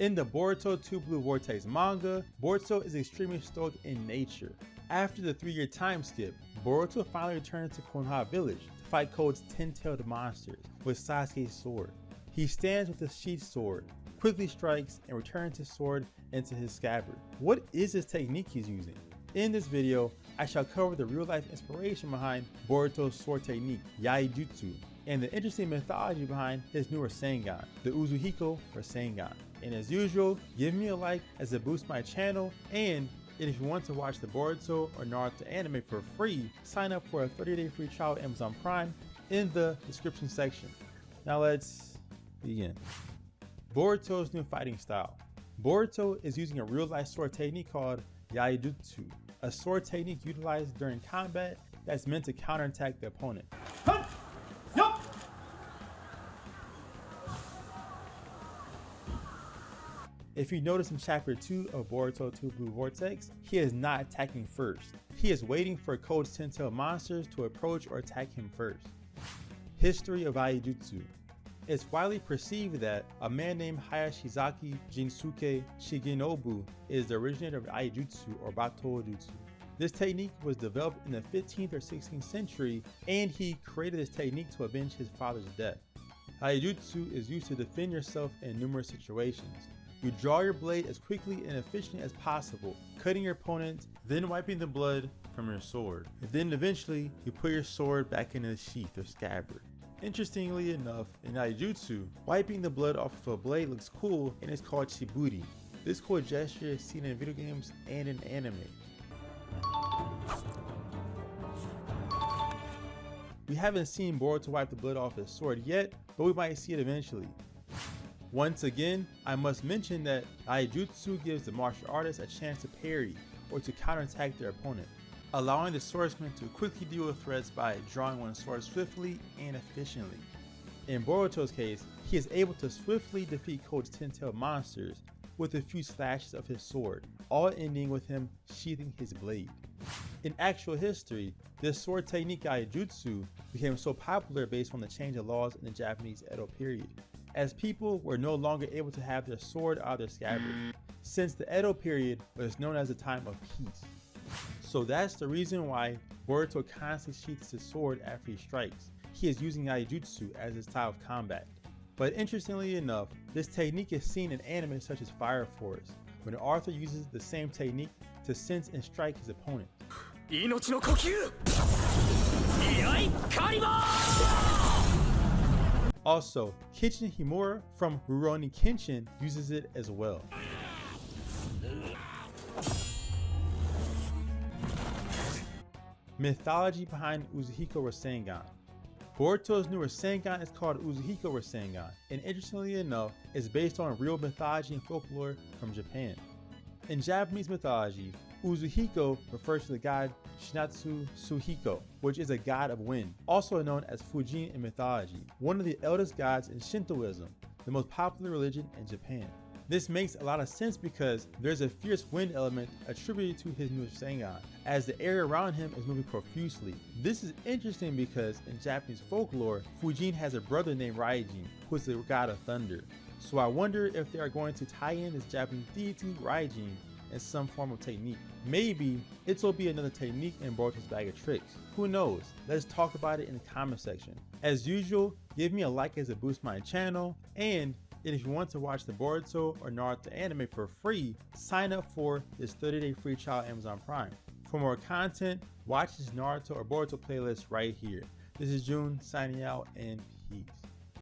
In the Boruto 2 Blue Vortex manga, Boruto is extremely stoic in nature. After the 3-year time skip, Boruto finally returned to Konoha Village to fight Code's 10-tailed monsters with Sasuke's sword. He stands with his sheathed sword, quickly strikes, and returns his sword into his scabbard. What is this technique he's using? In this video, I shall cover the real-life inspiration behind Boruto's sword technique, Yaidutsu, and the interesting mythology behind his newer Sengon, the Uzuhiko Rasengan. And as usual, give me a like as it boosts my channel, and if you want to watch the Boruto or Naruto anime for free, sign up for a 30-day free trial at Amazon Prime in the description section. Now let's begin. Boruto's new fighting style. Boruto is using a real-life sword technique called Yaidutsu, a sword technique utilized during combat that's meant to counterattack the opponent. If you notice in chapter 2 of Boruto 2 Blue Vortex, he is not attacking first. He is waiting for Code's 10-tailed monsters to approach or attack him first. History of Yaidutsu. It's widely perceived that a man named Hayashizaki Jinsuke Shigenobu is the originator of Yaidutsu or Batou Jutsu. This technique was developed in the 15th or 16th century, and he created this technique to avenge his father's death. Yaidutsu is used to defend yourself in numerous situations. You draw your blade as quickly and efficiently as possible, cutting your opponent, then wiping the blood from your sword. And then eventually, you put your sword back into the sheath or scabbard. Interestingly enough, in Yaidutsu, wiping the blood off of a blade looks cool and is called shiburi. This cool gesture is seen in video games and in anime. We haven't seen Boruto wipe the blood off his sword yet, but we might see it eventually. Once again, I must mention that Yaidutsu gives the martial artist a chance to parry or to counterattack their opponent, allowing the swordsman to quickly deal with threats by drawing one's sword swiftly and efficiently. In Boruto's case, he is able to swiftly defeat Code's 10-tailed monsters with a few slashes of his sword, all ending with him sheathing his blade. In actual history, this sword technique Yaidutsu became so popular based on the change of laws in the Japanese Edo period, as people were no longer able to have their sword out of their scabbard, since the Edo period was known as a time of peace. So that's the reason why Boruto constantly sheaths his sword after he strikes. He is using Yaidutsu as his style of combat. But interestingly enough, this technique is seen in anime such as Fire Force, when the author uses the same technique to sense and strike his opponent. Also, Kenshin Himura from Rurouni Kenshin uses it as well. Mythology behind Uzuhiko Rasengan. Boruto's newer Sengon is called Uzuhiko Rasengan, and interestingly enough, is based on real mythology and folklore from Japan. In Japanese mythology, Uzuhiko refers to the god Shinatsu Suhiko, which is a god of wind, also known as Fujin in mythology, one of the eldest gods in Shintoism, the most popular religion in Japan. This makes a lot of sense because there's a fierce wind element attributed to his new Sengon, as the air around him is moving profusely. This is interesting because in Japanese folklore, Fujin has a brother named Raijin, who is the god of thunder. So I wonder if they are going to tie in this Japanese deity, Raijin, in some form of technique. Maybe it'll be another technique in Boruto's bag of tricks. Who knows? Let's talk about it in the comment section. As usual, give me a like as it boosts my channel, and if you want to watch the Boruto or Naruto anime for free, sign up for this 30-day free trial at Amazon Prime. For more content, watch this Naruto or Boruto playlist right here. This is June signing out, and peace.